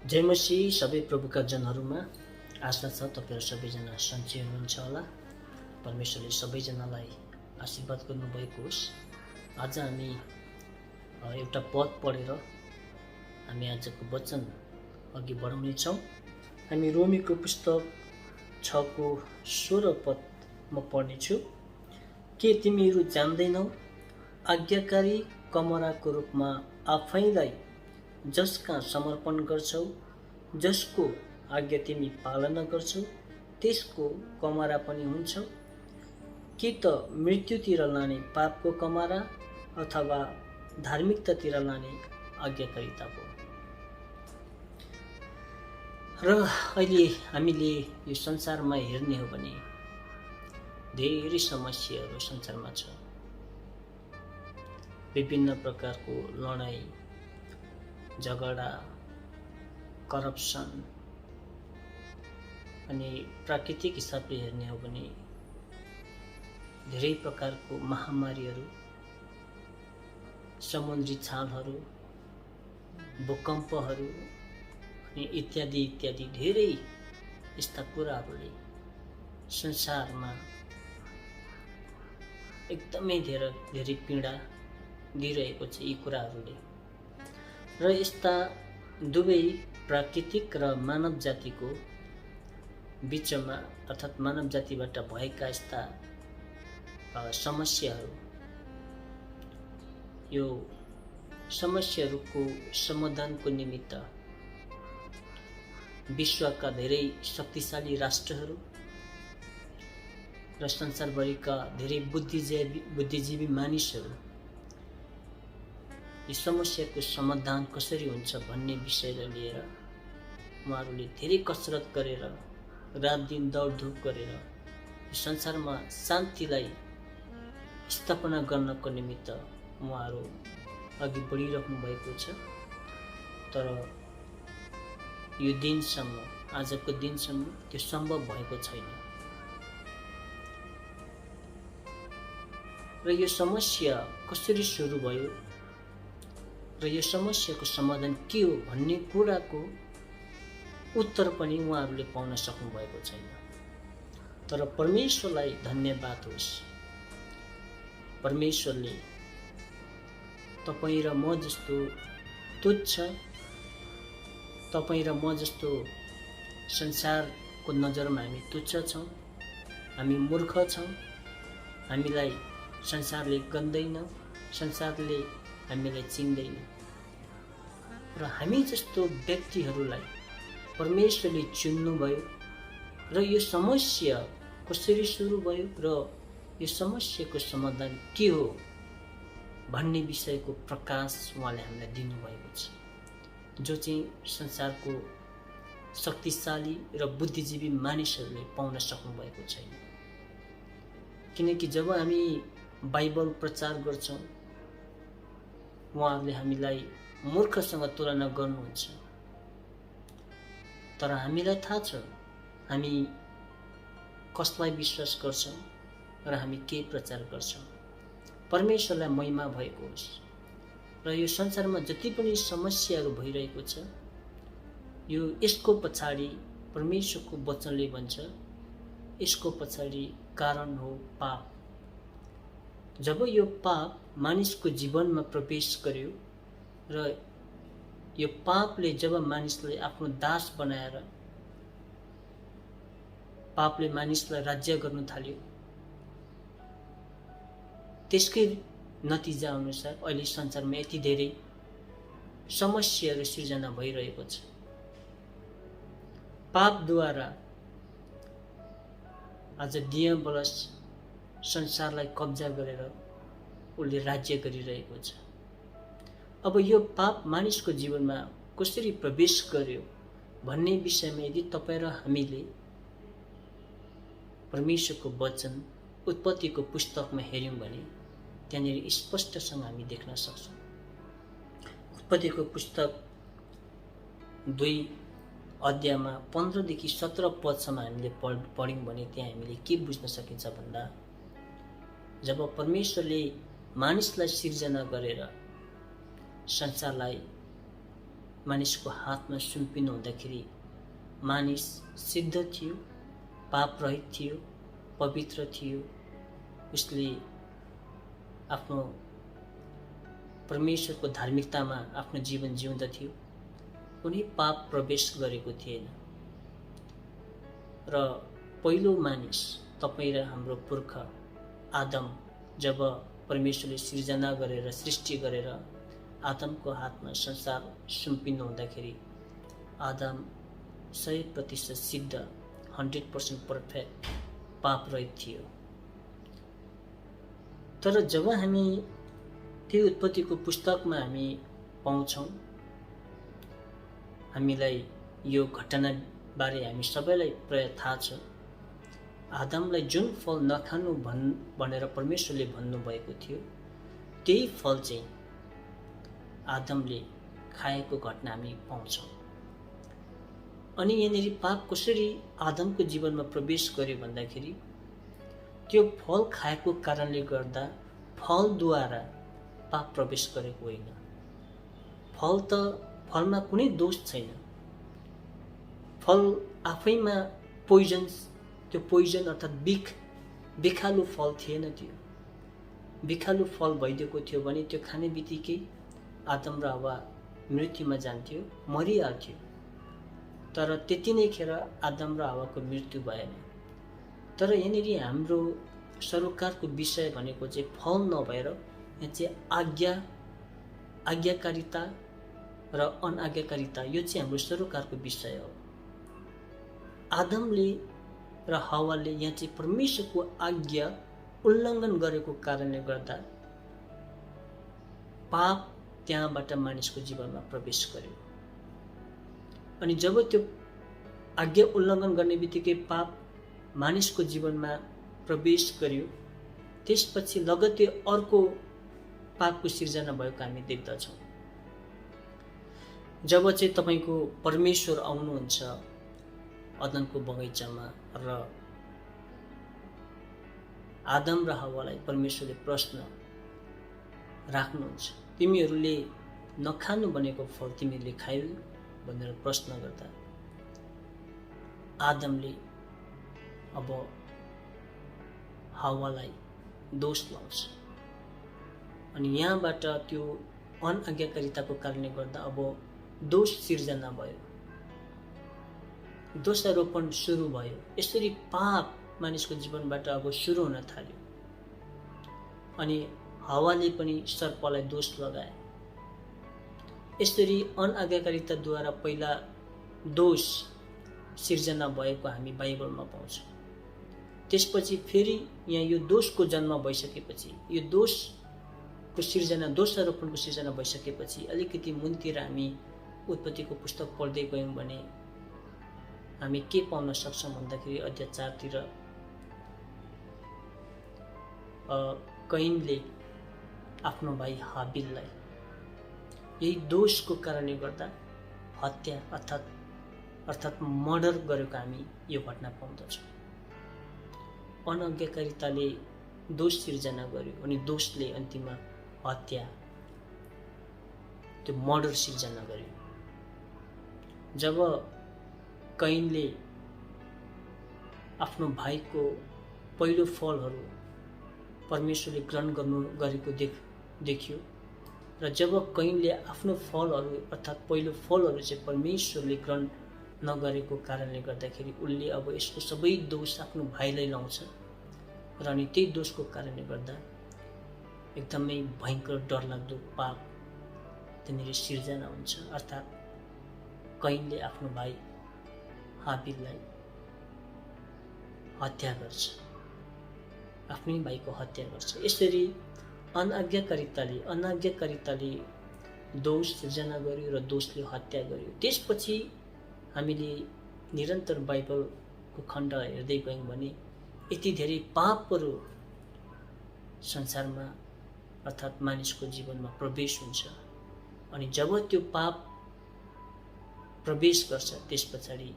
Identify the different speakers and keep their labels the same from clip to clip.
Speaker 1: जय मसीह सबै प्रभुका जनहरूमा आशा छ तपाईहरु सबैजना सन्चै हुनुहुन्छ होला। परमेश्वरले सबैजनालाई आशीर्वाद गर्नुभएको होस्। आज हामी एउटा पद पढेर हामी आजको वचन अघि बढाउने छौं। हामी रोमीको पुस्तक 6 को 16 पद म पढ्ने छु। के तिमीहरू जान्दैनौ, आज्ञाकारी कमराको रूपमा आफैलाई जसका समर्पण गर्छौ, जसको आज्ञा तिमी पालना गर्छौ, त्यसको कमरा पनि हुन्छौ। कि त मृत्युतिर लाने पापको कमरा अथवा धार्मिकतातिर लाने आज्ञाकारिताको। र अहिले हामीले यो संसारमा हेर्ने हो भने धेरै समस्याहरू संसारमा छ। विभिन्न प्रकारको लडाई झगडा, करप्सन, अनि प्राकृतिक हिसाबले हेर्ने हो भने धेरै प्रकारको महामारीहरू, समुद्री छालहरू, भूकम्पहरू अनि इत्यादि इत्यादि धेरै यस्ता कुराहरूले संसारमा एकदमै धेरै पीडा दिइरहेको छ यी कुराहरूले। र यस्ता दुवै प्राकृतिक र मानव जातिको बीचमा अर्थात् मानव जातिबाट भएका यस्ता समस्याहरू, यो समस्याहरूको समाधानको निमित्त विश्वका धेरै शक्तिशाली राष्ट्रहरू र संसारभरिका धेरै बुद्धिजीवी मानिसहरू यी समस्याको समाधान कसरी हुन्छ भन्ने विषयलाई लिएर उहाँहरूले धेरै कसरत गरेर रात दिन दौडधुप गरेर संसारमा शान्तिलाई स्थापना गर्नको निमित्त उहाँहरू अघि बढिरहनु भएको छ। तर यो दिनसम्म, आजको दिनसम्म त्यो सम्भव भएको छैन। र यो समस्या कसरी सुरु भयो र यो समस्याको समाधान के हो भन्ने कुराको उत्तर पनि उहाँहरूले पाउन सक्नु भएको छैन। तर परमेश्वरलाई धन्यवाद होस्, परमेश्वरले तपाईं र म जस्तो तुच्छ, तपाईं र म जस्तो संसारको नजरमा हामी तुच्छ छौँ, हामी मूर्ख छौँ, हामीलाई संसारले गन्दैन, संसारले हामीलाई चिन्दैन। र हामी जस्तो व्यक्तिहरूलाई परमेश्वरले चुन्नुभयो र यो समस्या कसरी सुरु भयो र यो समस्याको समाधान के हो भन्ने विषयको प्रकाश उहाँले हामीलाई दिनुभएको छ, जो चाहिँ संसारको शक्तिशाली र बुद्धिजीवी मानिसहरूले पाउन सक्नुभएको छैन। किनकि जब हामी बाइबल प्रचार गर्छौँ, उहाँहरूले हामीलाई मूर्खसँग तुलना गर्नुहुन्छ। तर हामीलाई थाहा छ हामी कसलाई विश्वास गर्छौँ र हामी के प्रचार गर्छौँ। परमेश्वरलाई महिमा भएको होस्। र यो संसारमा जति पनि समस्याहरू भइरहेको छ, यो यसको पछाडि परमेश्वरको वचनले भन्छ, यसको पछाडि कारण हो पाप। जब यो पाप मानिसको जीवनमा प्रवेश गर्यो र यो पापले जब मानिसलाई आफ्नो दास बनाएर पापले मानिसलाई राज्य गर्न थाल्यो, त्यसकै नतिजा अनुसार अहिले संसारमा यति धेरै समस्याहरू सृजना भइरहेको छ। पापद्वारा आज डियाबलस संसारलाई कब्जा गरेर उसले राज्य गरिरहेको छ। अब यो पाप मानिसको जीवनमा कसरी प्रवेश गर्यो भन्ने विषयमा यदि तपाईँ र हामीले परमेश्वरको वचन उत्पत्तिको पुस्तकमा हेर्यौँ भने त्यहाँनिर स्पष्टसँग हामी देख्न सक्छौँ। उत्पत्तिको पुस्तक 2 अध्यायमा 15 देखि 17 पदसम्म हामीले पढ्यौँ भने त्यहाँ हामीले के बुझ्न सकिन्छ भन्दा, जब परमेश्वरले मानिसलाई सिर्जना गरेर संसारलाई मानिसको हातमा सुम्पिनु हुँदाखेरि मानिस सिद्ध थियो, पाप रहित थियो, पवित्र थियो। उसले आफ्नो परमेश्वरको धार्मिकतामा आफ्नो जीवन जिउँदथ्यो। कुनै पाप प्रवेश गरेको थिएन। र पहिलो मानिस तपाईँ र हाम्रो पुर्खा आदम जब परमेश्वरले सिर्जना गरेर सृष्टि गरेर आदमको हातमा संसार सुम्पिनु हुँदाखेरि आदम 100% सिद्ध 100% पर्फेक्ट पाप रहित थियो। तर जब हामी त्यो उत्पत्तिको पुस्तकमा हामी पाउँछौँ, हामीलाई यो घटनाबारे हामी सबैलाई प्राय थाहा छ। आदमलाई जुन फल नखानु भनेर परमेश्वरले भन्नुभएको थियो, त्यही फल चाहिँ आदमले खाएको घटना हामी पाउँछौँ। अनि यहाँनिर पाप कसरी आदमको जीवनमा प्रवेश गर्यो भन्दाखेरि त्यो फल खाएको कारणले गर्दा फलद्वारा पाप प्रवेश गरेको होइन। फलमा कुनै दोष छैन। फल आफैमा त्यो पोइजन अर्थात् बिखालु फल थिएन। त्यो बिखालु फल भइदिएको थियो भने त्यो खाने बित्तिकै आदम र हव्वा मृत्युमा जान्थ्यो, मरिहाल्थ्यो। तर त्यति नै खेर आदम र हव्वाको मृत्यु भएन। तर यहाँनिर हाम्रो सरोकारको विषय भनेको चाहिँ फल नभएर यहाँ चाहिँ आज्ञाकारिता र अनाज्ञाकारिता, यो चाहिँ हाम्रो सरोकारको विषय हो। आदमले र हव्वाले यहाँ चाहिँ परमेश्वरको आज्ञा उल्लङ्घन गरेको कारणले गर्दा पाप त्यहाँबाट मानिसको जीवनमा प्रवेश गर्यो। अनि जब त्यो आज्ञा उल्लङ्घन गर्ने बित्तिकै पाप मानिसको जीवनमा प्रवेश गर्यो, त्यसपछि लगत्तै अर्को पापको सिर्जना भएको हामी देख्दछौँ। जब चाहिँ तपाईँको परमेश्वर आउनुहुन्छ अदनको बगैँचामा र आदम र हव्वालाई परमेश्वरले प्रश्न राख्नुहुन्छ, तिमीहरूले नखानु भनेको फल तिमीहरूले खायौ भनेर प्रश्न गर्दा आदमले अब हव्वालाई दोष लाउँछ। अनि यहाँबाट त्यो अनाज्ञाकारिताको कारणले गर्दा अब दोष सिर्जना भयो, दोषारोपण सुरु भयो। यसरी पाप मानिसको जीवनबाट अब सुरु हुन थाल्यो। अनि हव्वाले पनि सर्पलाई दोष लगाए। यसरी अनाज्ञाकारिताद्वारा पहिला दोष सिर्जना भएको हामी बाइबलमा पाउँछौँ। त्यसपछि फेरि यहाँ यो दोषको जन्म भइसकेपछि, यो दोषको सिर्जना, दोषारोपणको सिर्जना भइसकेपछि अलिकति मुनतिर हामी उत्पत्तिको पुस्तक पढ्दै गयौँ भने हामी के पाउन सक्छौँ भन्दाखेरि अध्याय 4 तिर कैनले आफ्नो भाइ हाबिललाई यही दोषको कारणले गर्दा हत्या अर्थात् मर्डर गरेको हामी यो घटना पाउँदछौँ। अनाज्ञाकारिताले दोष सिर्जना गर्यो अनि दोषले अन्तिममा हत्या, त्यो मर्डर सिर्जना गर्यो। जब कैनले आफ्नो भाइको पहिलो फलहरू परमेश्वरले ग्रहण गरेको देखियो र जब कैनले आफ्नो फलहरू अर्थात् पहिलो फलहरू चाहिँ परमेश्वरले ग्रहण नगरेको कारणले गर्दाखेरि उसले अब यसको सबै दोष आफ्नो भाइलाई लाउँछ र अनि त्यही दोषको कारणले गर्दा एकदमै भयङ्कर डरलाग्दो पाप त्यहाँनिर सिर्जना हुन्छ। अर्थात् कैनले आफ्नो भाइ हाबिललाई हत्या गर्छ, आफ्नै भाइको हत्या गर्छ। यसरी अनाज्ञाकारिताले दोष सिर्जना गर्यो र दोषले हत्या गर्यो। त्यसपछि हामीले निरन्तर बाइबलको खण्ड हेर्दै गयौँ भने यति धेरै पापहरू संसारमा अर्थात् मानिसको जीवनमा प्रवेश हुन्छ। अनि जब त्यो पाप प्रवेश गर्छ त्यस पछाडि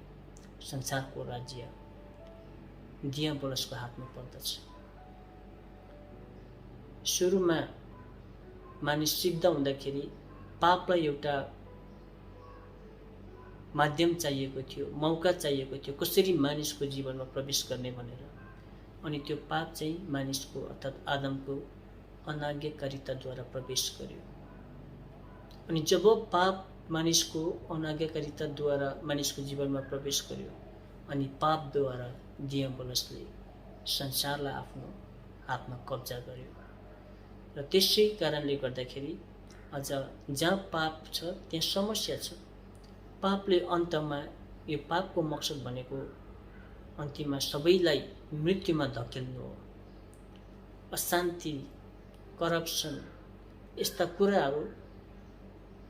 Speaker 1: संसारको राज्य दियाबलसको हातमा पर्दछ। सुरुमा मानिस सिद्ध हुँदाखेरि पापलाई एउटा माध्यम चाहिएको थियो, मौका चाहिएको थियो कसरी मानिसको जीवनमा प्रवेश गर्ने भनेर। अनि त्यो पाप चाहिँ मानिसको अर्थात् आदमको अनाज्ञाकारिताद्वारा प्रवेश गर्यो। अनि जब पाप मानिसको अनाज्ञाकारिताद्वारा मानिसको जीवनमा प्रवेश गर्यो अनि पापद्वारा दियाबलसले संसारलाई आफ्नो हातमा कब्जा गर्यो। र त्यसै कारणले गर्दाखेरि अझ जहाँ पाप छ त्यहाँ समस्या छ। पापले अन्तमा यो पापको मकसद भनेको अन्तिममा सबैलाई मृत्युमा धकेल्नु हो। अशान्ति, करप्सन यस्ता कुराहरू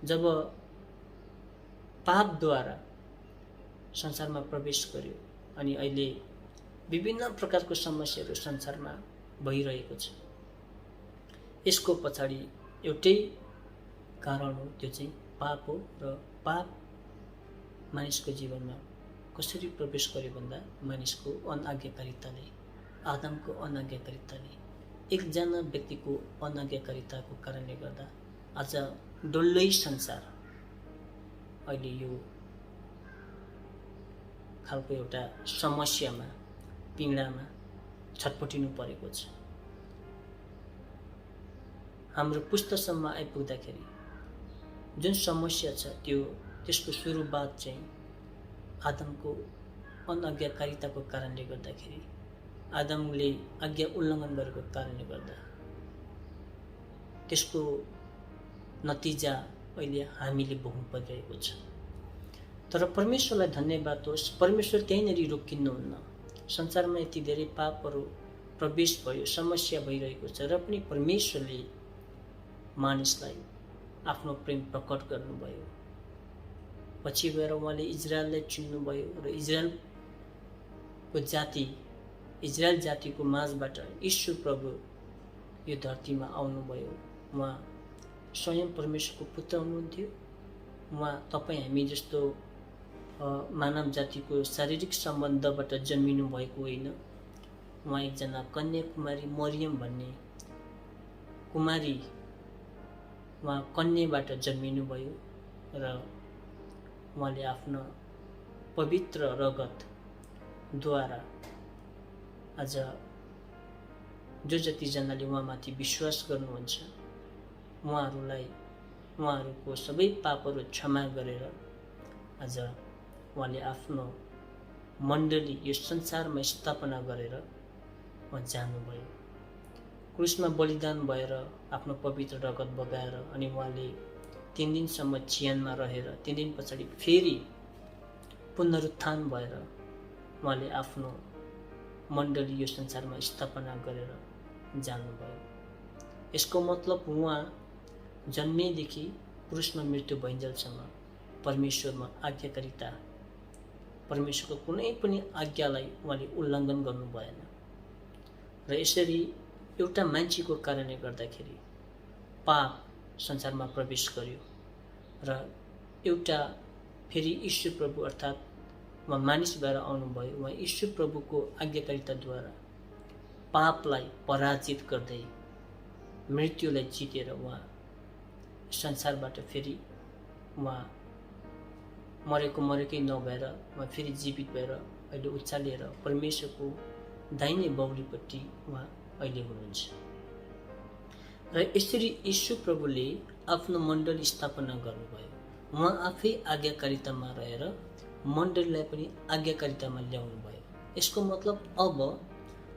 Speaker 1: जब पापद्वारा संसारमा प्रवेश गर्यो अनि अहिले विभिन्न प्रकारको समस्याहरू संसारमा भइरहेको छ। यसको पछाडि एउटै कारण हो, त्यो चाहिँ पाप हो। र पाप मानिसको जीवनमा कसरी प्रवेश गर्यो भन्दा मानिसको अनाज्ञाकारिताले, आदमको अनाज्ञाकारिताले, एकजना व्यक्तिको अनाज्ञाकारिताको कारणले गर्दा आज डल्लै संसार अहिले यो खालको एउटा समस्यामा, पीडामा छटपटिनु परेको छ। हाम्रो पुस्तसम्म आइपुग्दाखेरि जुन समस्या छ त्यसको सुरुवात चाहिँ आदमको अनाज्ञाकारिताको कारणले गर्दाखेरि, आदमले आज्ञा उल्लङ्घन गरेको कारणले गर्दा त्यसको नतिजा अहिले हामीले भोग्नु परिरहेको छ। तर परमेश्वरलाई धन्यवाद होस्, परमेश्वर त्यहीँनिर रोकिनुहुन्न। संसारमा यति धेरै पापहरू प्रवेश भयो, समस्या भइरहेको छ, र पनि परमेश्वरले मानिसलाई आफ्नो प्रेम प्रकट गर्नुभयो। पछि गएर उहाँले इजरायललाई चुन्नुभयो र इजरायल जातिको माझबाट ईश्वर प्रभु यो धरतीमा आउनुभयो। उहाँ स्वयं परमेश्वरको पुत्र हुनुहुन्थ्यो। उहाँ तपाईँ हामी जस्तो मानव जातिको शारीरिक सम्बन्धबाट जन्मिनु भएको होइन। उहाँ एकजना कन्याकुमारी मरियम भन्ने कुमारी, उहाँ कन्याबाट जन्मिनुभयो र उहाँले आफ्नो पवित्र रगतद्वारा आज जो जतिजनाले उहाँमाथि विश्वास गर्नुहुन्छ उहाँहरूको सबै पापहरू क्षमा गरेर आज उहाँले आफ्नो मण्डली यो संसारमा स्थापना गरेर उहाँ जानुभयो। क्रुसमा बलिदान भएर आफ्नो पवित्र रगत बगाएर अनि उहाँले 3 दिनसम्म चिहानमा रहेर 3 दिन पछाडि फेरि पुनरुत्थान भएर उहाँले आफ्नो मण्डली यो संसारमा स्थापना गरेर जानुभयो। यसको मतलब उहाँ जन्मेदेखि क्रुसमा मृत्यु भइन्जेलसम्म परमेश्वरमा आज्ञाकारिता, परमेश्वरको कुनै पनि आज्ञालाई उहाँले उल्लङ्घन गर्नु भएन। र यसरी एउटा मान्छेको कारणले गर्दाखेरि पाप संसारमा प्रवेश गर्यो र एउटा फेरि ईश्वर प्रभु अर्थात् उहाँ मानिस भएर आउनुभयो। उहाँ ईश्वर प्रभुको आज्ञाकारिताद्वारा पापलाई पराजित गर्दै मृत्युलाई जितेर उहाँ संसारबाट फेरि उहाँ मरेकै नभएर उहाँ फेरि जीवित भएर अहिले उचालिएर परमेश्वरको दाहिने बाहुलीपट्टि उहाँ अहिले हुनुहुन्छ। र यसरी ईश्वर प्रभुले आफ्नो मण्डली स्थापना गर्नुभयो। उहाँ आफै आज्ञाकारितामा रहेर मण्डलीलाई पनि आज्ञाकारितामा ल्याउनु भयो। यसको मतलब अब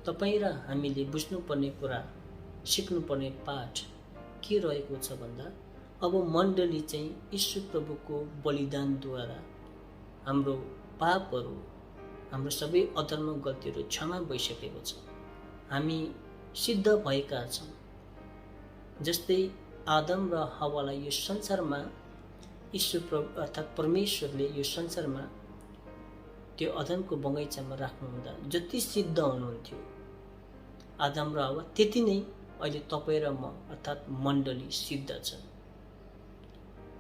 Speaker 1: तपाईँ र हामीले बुझ्नुपर्ने कुरा, सिक्नुपर्ने पाठ के रहेको छ भन्दा अब मण्डली चाहिँ ईश्वर प्रभुको बलिदानद्वारा हाम्रो पापहरू, हाम्रो सबै अधर्म गल्तीहरू क्षमा भइसकेको छ। हामी सिद्ध भएका छौँ। जस्तै आदम र हव्वालाई यो संसारमा ईश्वर प्रभु अर्थात् परमेश्वरले यो संसारमा त्यो अदनको बगैँचामा राख्नुहुँदा जति सिद्ध हुनुहुन्थ्यो आदम र हव्वा, त्यति नै अहिले तपाईँ र म अर्थात् मण्डली सिद्ध छन्।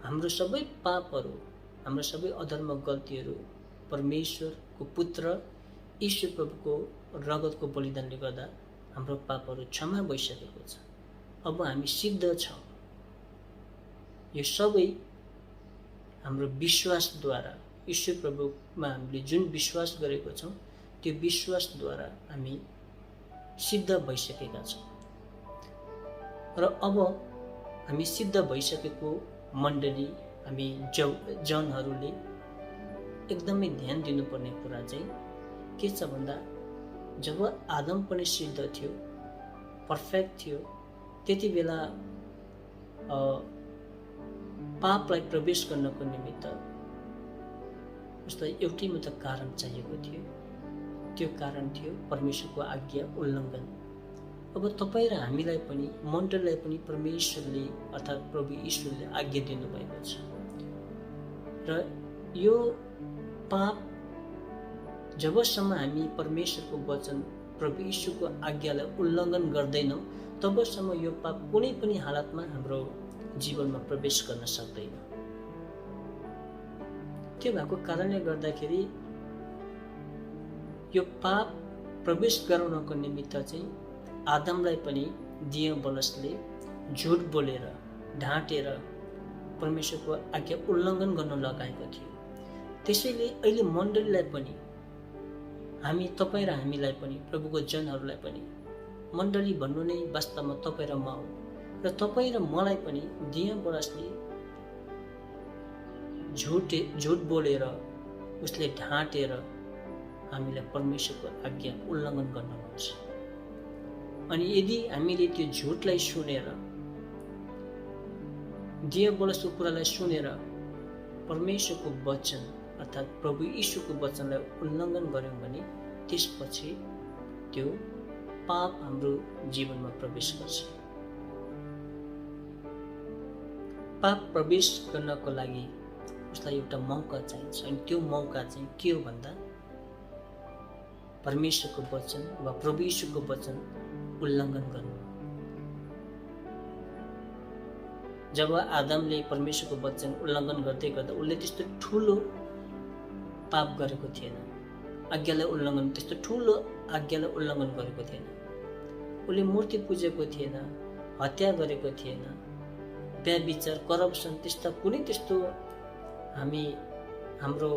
Speaker 1: हाम्रो सबै पापहरू, हाम्रो सबै अधर्म गल्तीहरू परमेश्वरको पुत्र ईश्वर प्रभुको रगतको बलिदानले गर्दा हाम्रो पापहरू क्षमा भइसकेको छ। अब हामी सिद्ध छौँ। यो सबै हाम्रो विश्वासद्वारा ईश्वर प्रभुमा हामीले जुन विश्वास गरेको छौँ त्यो विश्वासद्वारा हामी सिद्ध भइसकेका छौँ। र अब हामी सिद्ध भइसकेको मण्डली हामी जनहरूले एकदमै ध्यान दिनुपर्ने कुरा चाहिँ के छ भन्दा जब आदम पनि सिद्ध थियो, पर्फेक्ट थियो, त्यति बेला पापलाई प्रवेश गर्नको निमित्त उसलाई एउटै मात्र कारण चाहिएको थियो। त्यो कारण थियो परमेश्वरको आज्ञा उल्लङ्घन। अब तपाईँ र हामीलाई पनि, मण्डलीलाई पनि परमेश्वरले अर्थात् प्रभु ईश्वरले आज्ञा दिनुभएको छ। र यो पाप जबसम्म हामी परमेश्वरको वचन, प्रभु ईश्वरको आज्ञालाई उल्लङ्घन गर्दैनौँ तबसम्म यो पाप कुनै पनि हालतमा हाम्रो जीवनमा प्रवेश गर्न सक्दैन। त्यो भएको कारणले गर्दाखेरि यो पाप प्रवेश गराउनको निमित्त चाहिँ आदमलाई पनि दियाबलसले झुट बोलेर, ढाँटेर परमेश्वरको आज्ञा उल्लङ्घन गर्न लगाएको थियो। त्यसैले अहिले मण्डलीलाई पनि, हामी, तपाईँ र हामीलाई पनि, प्रभुको जनहरूलाई पनि, मण्डली भन्नु नै वास्तवमा तपाईँ र म हो। र तपाईँ र मलाई पनि दियाबलसले झुट बोलेर, उसले ढाँटेर हामीलाई परमेश्वरको आज्ञा उल्लङ्घन गर्न लाउँछ। अनि यदि हामीले त्यो झुटलाई सुनेर, दियाबलसको कुरालाई सुनेर परमेश्वरको वचन अर्थात् प्रभु ईश्वरको वचनलाई उल्लङ्घन गर्यौँ भने त्यसपछि त्यो पाप हाम्रो जीवनमा प्रवेश गर्छ। पाप प्रवेश गर्नको लागि उसलाई एउटा मौका चाहिन्छ। अनि त्यो मौका चाहिँ के हो भन्दा परमेश्वरको वचन वा प्रभु ईश्वरको वचन उल्लङ्घन गर्नु। जब आदमले परमेश्वरको वचन उल्लङ्घन गर्दै गर्दा उसले त्यस्तो ठुलो पाप गरेको थिएन, आज्ञालाई उल्लङ्घन, त्यस्तो ठुलो आज्ञालाई उल्लङ्घन गरेको थिएन। उसले मूर्ति पूजेको थिएन, हत्या गरेको थिएन, व्यभिचार, करप्सन, त्यस्ता कुनै त्यस्तो हाम्रो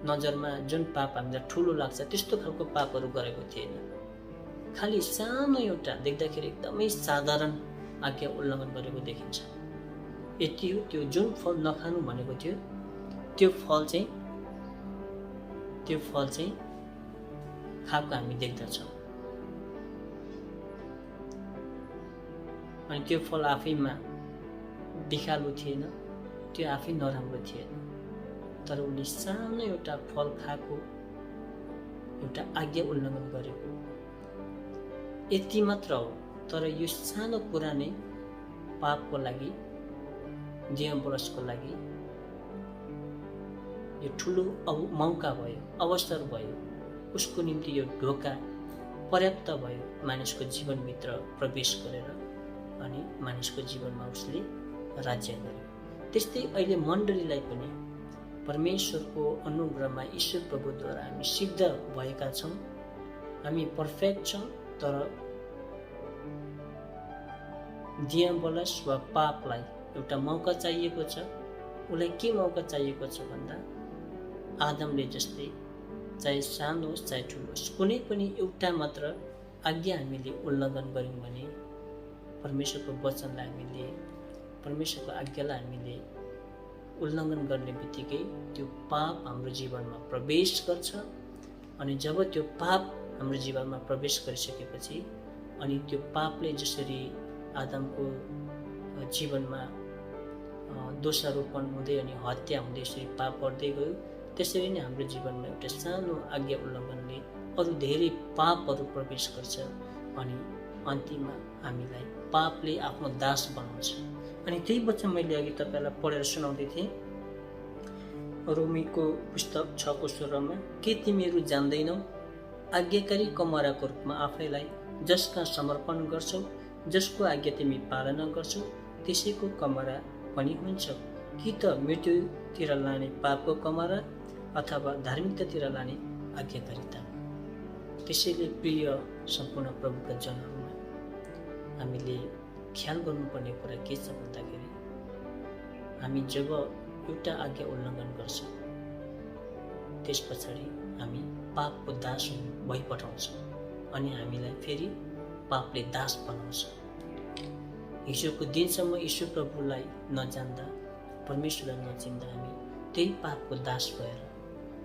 Speaker 1: नजरमा जुन पाप हामीलाई ठुलो लाग्छ त्यस्तो खालको पापहरू गरेको थिएन। खालि सानो एउटा देख्दाखेरि एकदमै साधारण आज्ञा उल्लङ्घन गरेको देखिन्छ। यति हो, त्यो जुन फल नखानु भनेको थियो त्यो फल चाहिँ खाएको हामी देख्दछौँ। अनि त्यो फल आफैमा बिखालु थिएन, त्यो आफै नराम्रो थिएन, तर उनले सानो एउटा फल खाएको, एउटा आज्ञा उल्लङ्घन गरेको, यति मात्र हो। तर यो सानो कुरा नै पापको लागि, दियाबलसको लागि यो ठुलो मौका भयो, अवसर भयो। उसको निम्ति यो ढोका पर्याप्त भयो मानिसको जीवनभित्र प्रवेश गरेर, अनि मानिसको जीवनमा उसले राज्य गर्यो। त्यस्तै अहिले मण्डलीलाई पनि परमेश्वरको अनुग्रहमा ईश्वर प्रभुद्वारा हामी सिद्ध भएका छौँ, हामी पर्फेक्ट छौँ। तर दियाबलस वा पापलाई एउटा मौका चाहिएको छ। उसलाई के मौका चाहिएको छ भन्दा आदमले जस्तै, चाहे सानो होस् चाहे ठुलो होस्, कुनै पनि एउटा मात्र आज्ञा हामीले उल्लङ्घन गऱ्यौँ भने परमेश्वरको वचनलाई हामीले, परमेश्वरको आज्ञालाई हामीले उल्लङ्घन गर्ने बित्तिकै त्यो पाप हाम्रो जीवनमा प्रवेश गर्छ। अनि जब त्यो पाप हाम्रो जीवनमा प्रवेश गरिसकेपछि अनि त्यो पापले जसरी आदमको जीवनमा दोषारोपण हुँदै अनि हत्या हुँदै यसरी पाप बढ्दै गयो, त्यसरी नै हाम्रो जीवनमा एउटा सानो आज्ञा उल्लङ्घनले अरू धेरै पापहरू प्रवेश गर्छ। अनि अन्तिममा हामीलाई पापले आफ्नो दास बनाउँछ। अनि त्यही वचन मैले अघि तपाईँलाई पढेर सुनाउँदै थिएँ, रोमीको पुस्तक 6:16 के तिमीहरू जान्दैनौ, आज्ञाकारी कमराको रूपमा आफैलाई जसका समर्पण गर्छौ, जसको आज्ञा तिमी पालना गर्छौ, त्यसैको कमरा पनि हुन्छ। कि त मृत्युतिर लाने पापको कमरा अथवा धार्मिकतातिर लाने आज्ञाकारिता। त्यसैले प्रिय सम्पूर्ण प्रभुका जनहरूमा हामीले ख्याल गर्नुपर्ने कुरा के छ भन्दाखेरि हामी जब एउटा आज्ञा उल्लङ्घन गर्छौँ त्यस पछाडि हामी पापको दास भइपठाउँछौँ अनि हामीलाई फेरि पापले दास बनाउँछ। हिजोको दिनसम्म ईश्वर प्रभुलाई नजान्दा, परमेश्वरलाई नचिन्दा हामी त्यही पापको दास भएर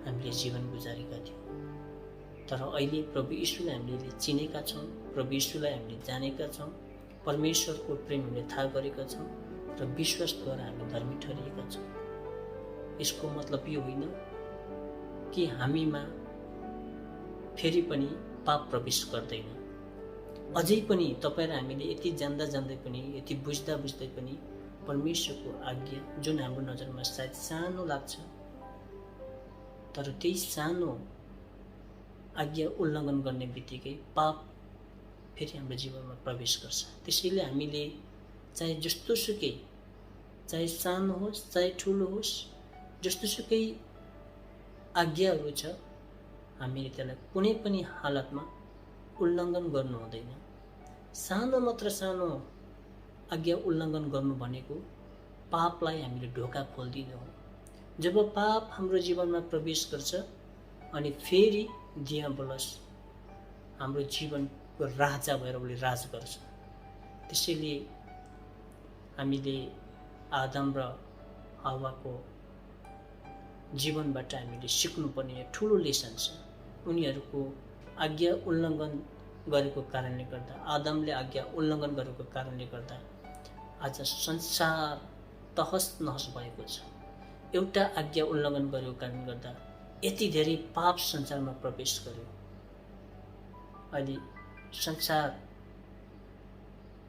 Speaker 1: हामीले जीवन गुजारेका थियौँ। तर अहिले प्रभु यीशुलाई हामीले चिनेका छौँ, प्रभु यीशुलाई हामीले जानेका छौँ, परमेश्वरको प्रेम हामीले थाहा गरेका छौँ र विश्वासद्वारा हामी धर्मी ठहरिएका छौँ। यसको मतलब यो होइन कि हामीमा फेरि पनि पाप प्रवेश गर्दैन। अझै पनि तपाईँ र हामीले यति जान्दा जान्दै पनि, यति बुझ्दा बुझ्दै पनि परमेश्वरको आज्ञा जुन हाम्रो नजरमा सायद सानो लाग्छ, तर त्यही सानो आज्ञा उल्लङ्घन गर्ने बित्तिकै पाप फेरि हाम्रो जीवनमा प्रवेश गर्छ। त्यसैले हामीले चाहे जस्तोसुकै, चाहे सानो होस् चाहे ठुलो होस्, जस्तोसुकै आज्ञाहरू छ, हामीले त्यसलाई कुनै पनि हालतमा उल्लङ्घन गर्नु हुँदैन। सानो मात्र सानो आज्ञा उल्लङ्घन गर्नु भनेको पापलाई हामीले ढोका खोल्दिनु हो। जब पाप हाम्रो जीवनमा प्रवेश गर्छ अनि फेरि दियाबलस हाम्रो जीवनको राजा भएर उसले राज गर्छ। त्यसैले हामीले आदम र हव्वाको जीवनबाट हामीले सिक्नुपर्ने ठुलो लेसन छ। उनीहरूको आज्ञा उल्लङ्घन गरेको कारणले गर्दा, आदमले आज्ञा उल्लङ्घन गरेको कारणले गर्दा आज संसार तहस नहस भएको छ। एउटा आज्ञा उल्लङ्घन गरेको कारणले गर्दा यति धेरै पाप संसारमा प्रवेश गर्यो। अहिले संसार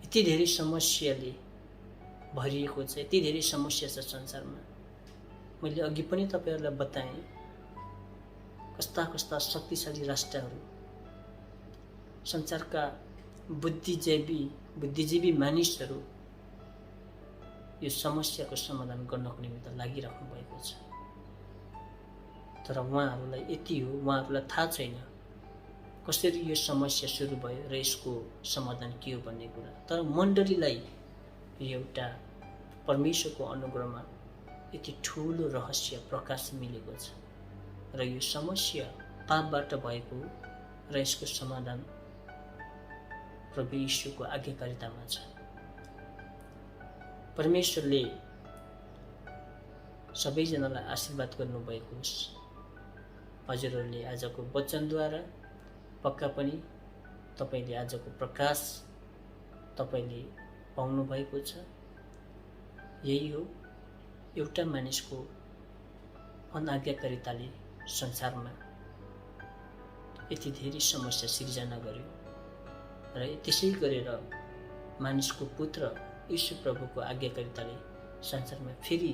Speaker 1: यति धेरै समस्याले भरिएको छ, यति धेरै समस्या छ संसारमा। मैले अघि पनि तपाईहरुलाई बताएँ कस्ता कस्ता शक्तिशाली राष्ट्रहरू, संसारका बुद्धिजीवी मानिसहरू यो समस्याको समाधान गर्नको निमित्त लागिराख्नु भएको छ। तर उहाँहरूलाई यति हो, उहाँहरूलाई थाहा छैन कसरी यो समस्या सुरु भयो र यसको समाधान के हो भन्ने कुरा। तर मण्डलीलाई एउटा परमेश्वरको अनुग्रहमा यति ठुलो रहस्य प्रकाश मिलेको छ र यो समस्या पापबाट भएको र यसको समाधान प्रभु यीशुको आज्ञाकारितामा छ। परमेश्वरले सबैजनालाई आशीर्वाद गर्नुभएको होस्। हजुरहरूले आजको वचनद्वारा पक्का पनि तपाईले आजको प्रकाश तपाईले पाउनु भएको छ। यही हो, एउटा मानिसको अनाज्ञाकारिताले संसारमा यति धेरै समस्या सिर्जना गर्यो र त्यसै गरेर मानिसको पुत्र यीशु प्रभुको आज्ञाकारिताले संसारमा फेरि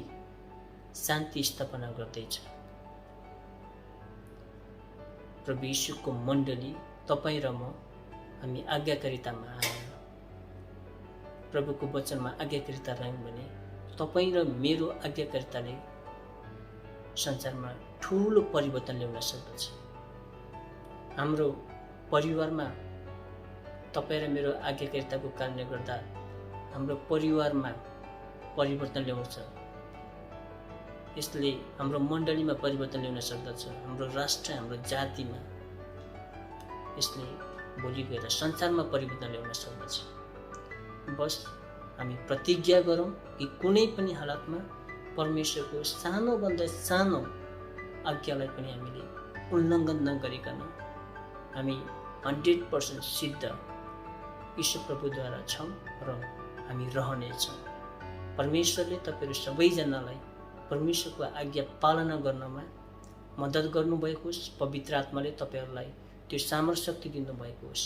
Speaker 1: शान्ति स्थापना गर्दैछ। प्रभु यीशुको मण्डली तपाईँ र म हामी आज्ञाकारितामा आयौँ, प्रभुको वचनमा आज्ञाकारिता रह्यौँ भने तपाईँ र मेरो आज्ञाकारिताले संसारमा ठुलो परिवर्तन ल्याउन सक्दछ। हाम्रो परिवारमा तपाईँ र मेरो आज्ञाकारिताको कारणले गर्दा हाम्रो परिवारमा परिवर्तन ल्याउँछ। यसले हाम्रो मण्डलीमा परिवर्तन ल्याउन सक्दछ, हाम्रो राष्ट्र, हाम्रो जातिमा। यसले भोलि गएर संसारमा परिवर्तन ल्याउन सक्दछ। बस हामी प्रतिज्ञा गरौँ कि कुनै पनि हालतमा परमेश्वरको सानोभन्दा सानो आज्ञालाई पनि हामीले उल्लङ्घन नगरिकन हामी 100% सिद्ध ईश्वर प्रभुद्वारा छौँ र हामी रहनेछौँ। परमेश्वरले तपाईहरु सबैजनालाई परमेश्वरको आज्ञा पालना गर्नमा मद्दत गर्नुभएको होस्। पवित्र आत्माले तपाईहरुलाई त्यो सामर्थ्य शक्ति दिनुभएको होस्।